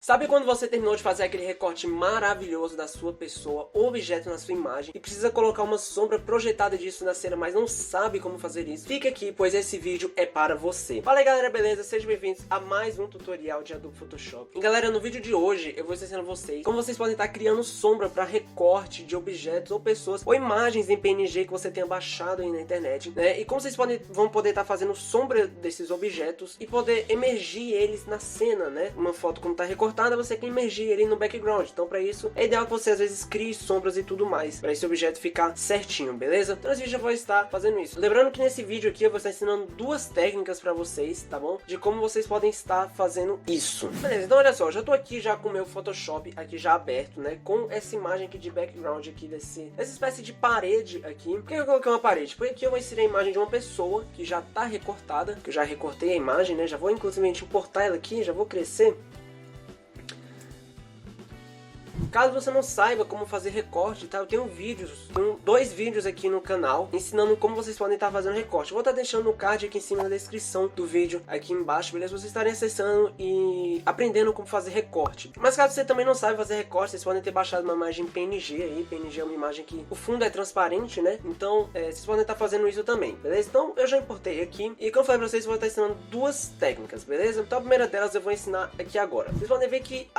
Sabe quando você terminou de fazer aquele recorte maravilhoso da sua pessoa ou objeto na sua imagem e precisa colocar uma sombra projetada disso na cena, mas não sabe como fazer isso? Fica aqui, pois esse vídeo é para você. Fala aí galera, beleza? Sejam bem-vindos a mais um tutorial de Adobe Photoshop. E galera, no vídeo de hoje eu vou ensinar vocês como vocês podem estar criando sombra para recorte de objetos ou pessoas ou imagens em PNG que você tenha baixado aí na internet, né? E como vocês vão poder estar fazendo sombra desses objetos e poder emergir eles na cena, né? Uma foto como está recortada, você quer imergir ele no background. Então para isso é ideal que você às vezes crie sombras e tudo mais, para esse objeto ficar certinho, beleza? Então nesse vídeo eu vou estar fazendo isso. Lembrando que nesse vídeo aqui eu vou estar ensinando duas técnicas para vocês, tá bom? De como vocês podem estar fazendo isso. Beleza, então olha só, eu já tô aqui já com o meu Photoshop aqui já aberto, né? Com essa imagem aqui de background aqui dessa espécie de parede aqui. Por que eu coloquei uma parede? Porque aqui eu vou inserir a imagem de uma pessoa que já tá recortada, que eu já recortei a imagem, né? Já vou inclusive importar ela aqui, já vou crescer. Caso você não saiba como fazer recorte, tá? Eu tenho dois vídeos aqui no canal ensinando como vocês podem estar fazendo recorte. Eu vou estar deixando no card aqui em cima na descrição do vídeo aqui embaixo, beleza? Vocês estarem acessando e aprendendo como fazer recorte. Mas caso você também não saiba fazer recorte, vocês podem ter baixado uma imagem PNG aí. PNG é uma imagem que o fundo é transparente, né? Então vocês podem estar fazendo isso também, beleza? Então eu já importei aqui e como eu falei pra vocês, eu vou estar ensinando duas técnicas, beleza? Então a primeira delas eu vou ensinar aqui agora. Vocês podem ver que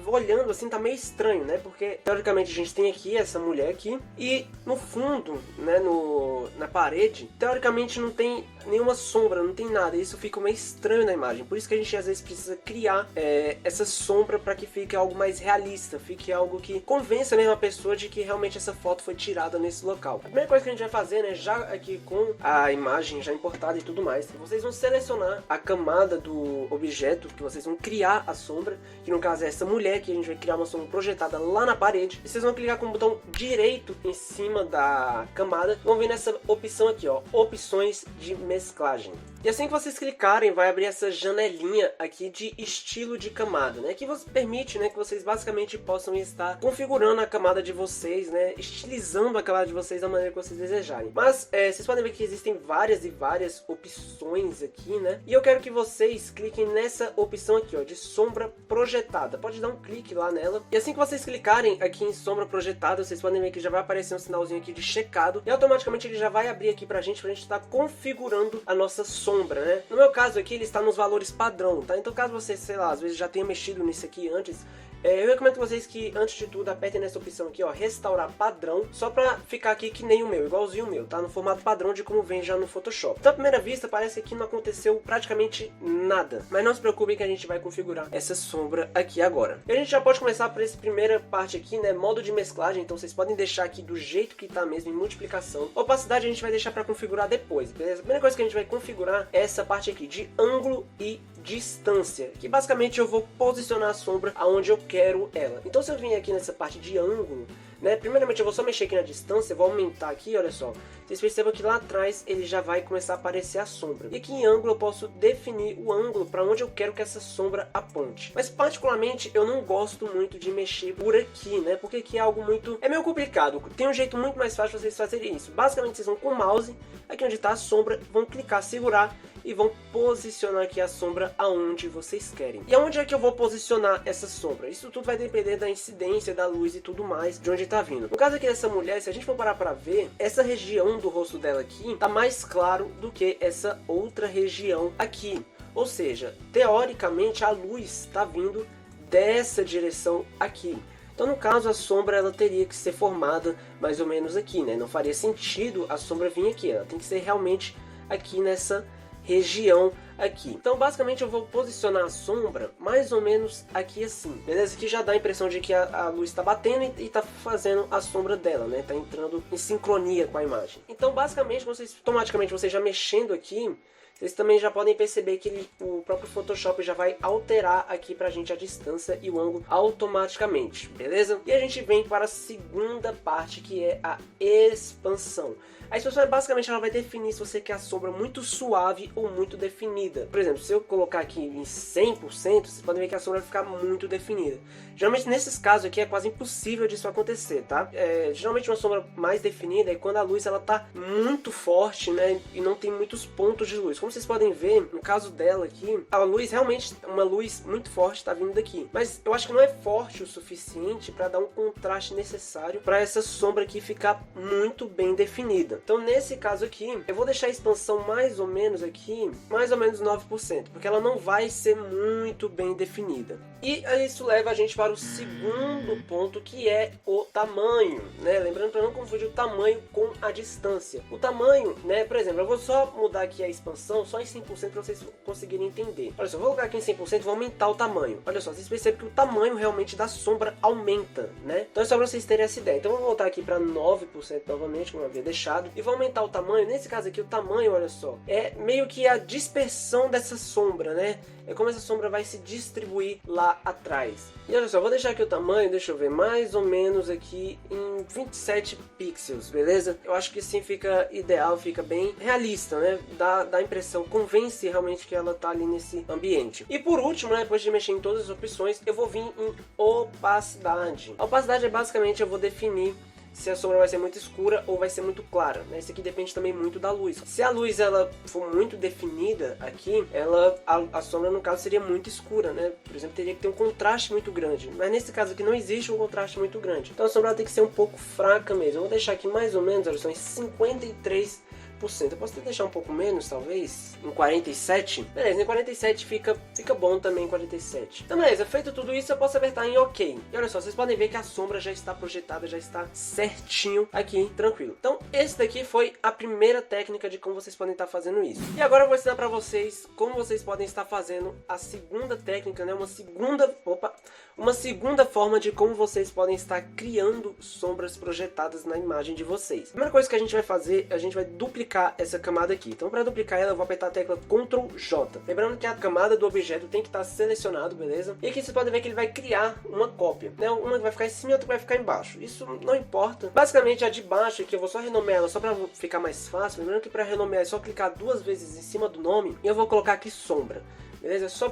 olhando assim tá meio estranho, né? Porque teoricamente a gente tem aqui essa mulher aqui e no fundo, né, na parede, teoricamente não tem nenhuma sombra, não tem nada. Isso fica meio estranho na imagem. Por isso que a gente às vezes precisa criar essa sombra para que fique algo mais realista, fique algo que convença mesmo a pessoa de que realmente essa foto foi tirada nesse local. A primeira coisa que a gente vai fazer, né, já aqui com a imagem já importada e tudo mais, vocês vão selecionar a camada do objeto que vocês vão criar a sombra, que no caso é essa mulher, que a gente vai criar uma sombra projetada lá na parede. E vocês vão clicar com o botão direito em cima da camada, vão vir nessa opção aqui, ó, opções de mesclagem. E assim que vocês clicarem, vai abrir essa janelinha aqui de estilo de camada, né, que você permite, né, que vocês basicamente possam estar configurando a camada de vocês, né, estilizando a camada de vocês da maneira que vocês desejarem. Mas vocês podem ver que existem várias opções aqui, né, e eu quero que vocês cliquem nessa opção aqui, ó, de sombra projetada. Pode dar um clique lá nela e assim que vocês clicarem aqui em sombra projetada, vocês podem ver que já vai aparecer um sinalzinho aqui de checado e automaticamente ele já vai abrir aqui pra gente estar configurando a nossa sombra, né? No meu caso aqui ele está nos valores padrão, tá? Então caso você, sei lá, às vezes já tenha mexido nisso aqui antes, eu recomendo que vocês que, antes de tudo, apertem nessa opção aqui, ó, restaurar padrão, só pra ficar aqui que nem o meu, igualzinho o meu, tá? No formato padrão de como vem já no Photoshop. Então, à primeira vista, parece que não aconteceu praticamente nada. Mas não se preocupem que a gente vai configurar essa sombra aqui agora. E a gente já pode começar por essa primeira parte aqui, né? Modo de mesclagem, então vocês podem deixar aqui do jeito que tá mesmo, em multiplicação. Opacidade a gente vai deixar pra configurar depois, beleza? A primeira coisa que a gente vai configurar é essa parte aqui de ângulo e distância, que basicamente eu vou posicionar a sombra aonde eu quero ela. Então se eu vim aqui nessa parte de ângulo, né, primeiramente eu vou só mexer aqui na distância, vou aumentar aqui, olha só. Vocês percebam que lá atrás ele já vai começar a aparecer a sombra. E aqui em ângulo eu posso definir o ângulo para onde eu quero que essa sombra aponte. Mas particularmente eu não gosto muito de mexer por aqui, né, porque aqui é algo muito... é meio complicado. Tem um jeito muito mais fácil de vocês fazerem isso. Basicamente vocês vão com o mouse, aqui onde está a sombra, vão clicar, segurar e vão posicionar aqui a sombra aonde vocês querem. E aonde é que eu vou posicionar essa sombra? Isso tudo vai depender da incidência, da luz e tudo mais, de onde está vindo. No caso aqui dessa mulher, se a gente for parar para ver, essa região do rosto dela aqui tá mais claro do que essa outra região aqui. Ou seja, teoricamente a luz está vindo dessa direção aqui. Então no caso a sombra ela teria que ser formada mais ou menos aqui, né? Não faria sentido a sombra vir aqui, ela tem que ser realmente aqui nessa região aqui. Então basicamente eu vou posicionar a sombra mais ou menos aqui assim, beleza? Aqui já dá a impressão de que a luz está batendo e está fazendo a sombra dela, né? Tá entrando em sincronia com a imagem. Então basicamente automaticamente você já mexendo aqui, vocês também já podem perceber que o próprio Photoshop já vai alterar aqui pra gente a distância e o ângulo automaticamente, beleza? E a gente vem para a segunda parte, que é a expansão. A expansão basicamente ela vai definir se você quer a sombra muito suave ou muito definida. Por exemplo, se eu colocar aqui em 100%, vocês podem ver que a sombra vai ficar muito definida. Geralmente nesses casos aqui é quase impossível disso acontecer, tá? Geralmente uma sombra mais definida é quando a luz ela tá muito forte, né? E não tem muitos pontos de luz. como vocês podem ver, no caso dela aqui, a luz realmente, uma luz muito forte está vindo daqui. Mas eu acho que não é forte o suficiente para dar um contraste necessário para essa sombra aqui ficar muito bem definida. Então nesse caso aqui, eu vou deixar a expansão mais ou menos aqui, mais ou menos 9%, porque ela não vai ser muito bem definida. E isso leva a gente para o segundo ponto, que é o tamanho, né? Lembrando para não confundir o tamanho com a distância. O tamanho, né? Por exemplo, eu vou só mudar aqui a expansão só em 100% para vocês conseguirem entender. Olha só, vou colocar aqui em 100% e vou aumentar o tamanho. Olha só, vocês percebem que o tamanho realmente da sombra aumenta, né? Então é só para vocês terem essa ideia. Então eu vou voltar aqui para 9% novamente, como eu havia deixado, e vou aumentar o tamanho. Nesse caso aqui, o tamanho, olha só, é meio que a dispersão dessa sombra, né? É como essa sombra vai se distribuir lá atrás. E olha só, vou deixar aqui o tamanho, deixa eu ver, mais ou menos aqui em 27 pixels, beleza? Eu acho que sim fica ideal, fica bem realista, né? Dá a impressão, convence realmente que ela tá ali nesse ambiente. E por último, né, depois de mexer em todas as opções, eu vou vir em opacidade. A opacidade é basicamente, eu vou definir se a sombra vai ser muito escura ou vai ser muito clara, né? Isso aqui depende também muito da luz. Se a luz ela for muito definida aqui, a sombra no caso seria muito escura, né? Por exemplo, teria que ter um contraste muito grande. Mas nesse caso aqui não existe um contraste muito grande. Então a sombra tem que ser um pouco fraca mesmo. Eu vou deixar aqui mais ou menos, olha só, em 53%. Eu posso até deixar um pouco menos, talvez, em 47. Beleza, em 47 fica bom também, 47. Então beleza, feito tudo isso, eu posso apertar em OK. E olha só, vocês podem ver que a sombra já está projetada, já está certinho aqui, tranquilo. Então esse daqui foi a primeira técnica de como vocês podem estar fazendo isso. E agora eu vou ensinar pra vocês como vocês podem estar fazendo a segunda técnica, né? Uma segunda forma de como vocês podem estar criando sombras projetadas na imagem de vocês. A primeira coisa que a gente vai fazer, a gente vai duplicar essa camada aqui. Então para duplicar ela, eu vou apertar a tecla Ctrl J. Lembrando que a camada do objeto tem que estar selecionado, beleza? E aqui vocês podem ver que ele vai criar uma cópia, né? Uma vai ficar em cima e outra vai ficar embaixo. Isso não importa. Basicamente a de baixo aqui, eu vou só renomear ela só para ficar mais fácil. Lembrando que para renomear é só clicar 2 vezes em cima do nome e eu vou colocar aqui sombra, beleza? Só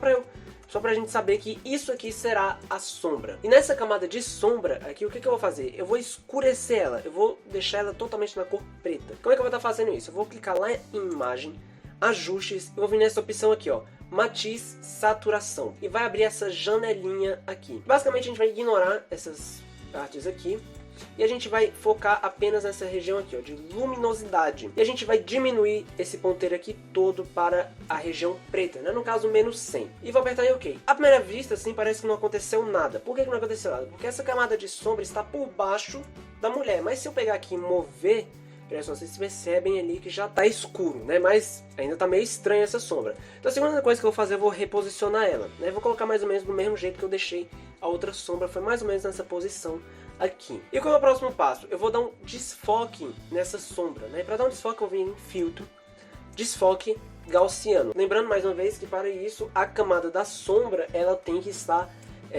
pra gente saber que isso aqui será a sombra. E nessa camada de sombra aqui, o que eu vou fazer? Eu vou escurecer ela, eu vou deixar ela totalmente na cor preta. Como é que eu vou estar fazendo isso? Eu vou clicar lá em imagem, ajustes, eu vou vir nessa opção aqui, ó, matiz, saturação. E vai abrir essa janelinha aqui. Basicamente a gente vai ignorar essas partes aqui. E a gente vai focar apenas nessa região aqui, ó, de luminosidade. E a gente vai diminuir esse ponteiro aqui todo para a região preta, né? No caso, menos 100. E vou apertar em OK. À primeira vista, assim, parece que não aconteceu nada. Por que não aconteceu nada? Porque essa camada de sombra está por baixo da mulher. Mas se eu pegar aqui e mover, olha só, vocês percebem ali que já está escuro, né? Mas ainda está meio estranha essa sombra. Então a segunda coisa que eu vou fazer, eu vou reposicionar ela, né? Vou colocar mais ou menos do mesmo jeito que eu deixei a outra sombra. Foi mais ou menos nessa posição aqui. E qual é o próximo passo? Eu vou dar um desfoque nessa sombra, né? Para dar um desfoque eu vou vir em filtro, desfoque gaussiano. Lembrando mais uma vez que para isso a camada da sombra ela tem que estar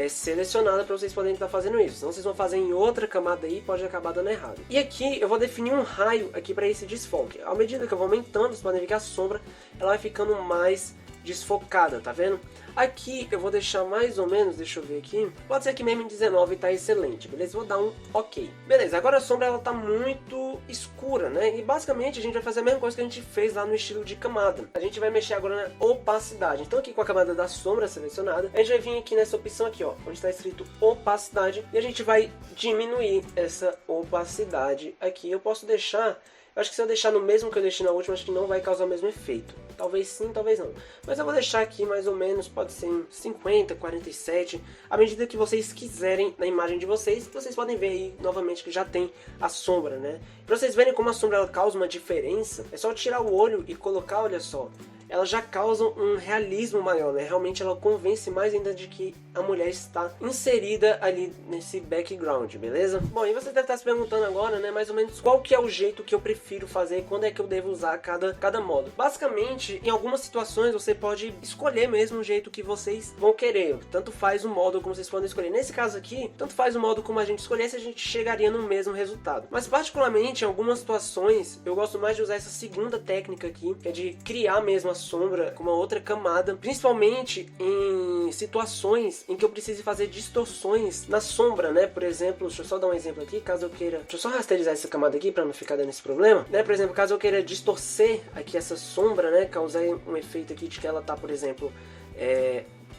selecionada para vocês poderem estar fazendo isso. Senão vocês vão fazer em outra camada aí e pode acabar dando errado. E aqui eu vou definir um raio aqui para esse desfoque. À medida que eu vou aumentando, vocês podem ver que a sombra ela vai ficando mais desfocada, tá vendo? Aqui eu vou deixar mais ou menos, deixa eu ver aqui, pode ser que mesmo em 19 tá excelente, beleza? Vou dar um OK. Beleza, agora a sombra ela tá muito escura, né? E basicamente a gente vai fazer a mesma coisa que a gente fez lá no estilo de camada. A gente vai mexer agora na opacidade. Então aqui com a camada da sombra selecionada, a gente vai vir aqui nessa opção aqui, ó, onde está escrito opacidade, e a gente vai diminuir essa opacidade aqui. Eu posso deixar, eu acho que se eu deixar no mesmo que eu deixei na última, acho que não vai causar o mesmo efeito. Talvez sim, talvez não. Mas eu vou deixar aqui mais ou menos, pode ser em 50, 47, à medida que vocês quiserem na imagem de vocês. Vocês podem ver aí novamente que já tem a sombra, né? Pra vocês verem como a sombra ela causa uma diferença, é só tirar o olho e colocar, olha só. Elas já causam um realismo maior, né? Realmente ela convence mais ainda de que a mulher está inserida ali nesse background, beleza? Bom, e você deve estar se perguntando agora, né, mais ou menos qual que é o jeito que eu prefiro fazer e quando é que eu devo usar cada modo. Basicamente, em algumas situações você pode escolher mesmo o jeito que vocês vão querer. Tanto faz o modo como vocês podem escolher. Nesse caso aqui, tanto faz o modo como a gente escolhesse, a gente chegaria no mesmo resultado. Mas particularmente, em algumas situações, eu gosto mais de usar essa segunda técnica aqui, que é de criar mesmo uma sombra com uma outra camada, principalmente em situações em que eu precise fazer distorções na sombra, né? Por exemplo, deixa eu só dar um exemplo aqui, caso eu queira... Deixa eu só rasterizar essa camada aqui para não ficar dando esse problema, né? Por exemplo, caso eu queira distorcer aqui essa sombra, né? Causar um efeito aqui de que ela tá, por exemplo,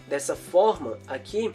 dessa forma aqui.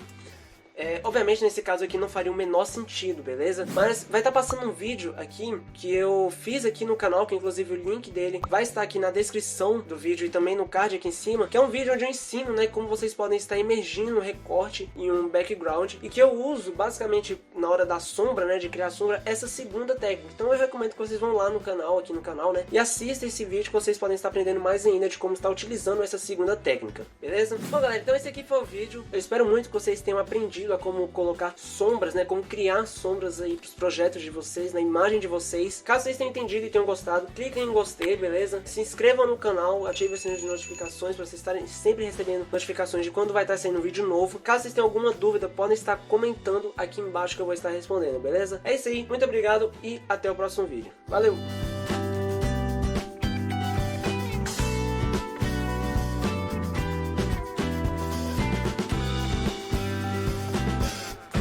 Obviamente nesse caso aqui não faria o menor sentido, beleza? Mas vai estar passando um vídeo aqui que eu fiz aqui no canal, que inclusive o link dele vai estar aqui na descrição do vídeo e também no card aqui em cima, que é um vídeo onde eu ensino, né, como vocês podem estar emergindo um recorte em um background, e que eu uso basicamente na hora da sombra, né, de criar sombra, essa segunda técnica. Então eu recomendo que vocês vão lá no canal, aqui no canal, né, e assistam esse vídeo, que vocês podem estar aprendendo mais ainda de como estar utilizando essa segunda técnica, beleza? Bom, galera, então esse aqui foi o vídeo. Eu espero muito que vocês tenham aprendido a como colocar sombras, né, como criar sombras aí pros projetos de vocês, na imagem de vocês. Caso vocês tenham entendido e tenham gostado, cliquem em gostei, beleza? Se inscrevam no canal, ativem o sininho de notificações para vocês estarem sempre recebendo notificações de quando vai estar saindo um vídeo novo. Caso vocês tenham alguma dúvida, podem estar comentando aqui embaixo que eu vou estar respondendo, beleza? É isso aí, muito obrigado e até o próximo vídeo. Valeu!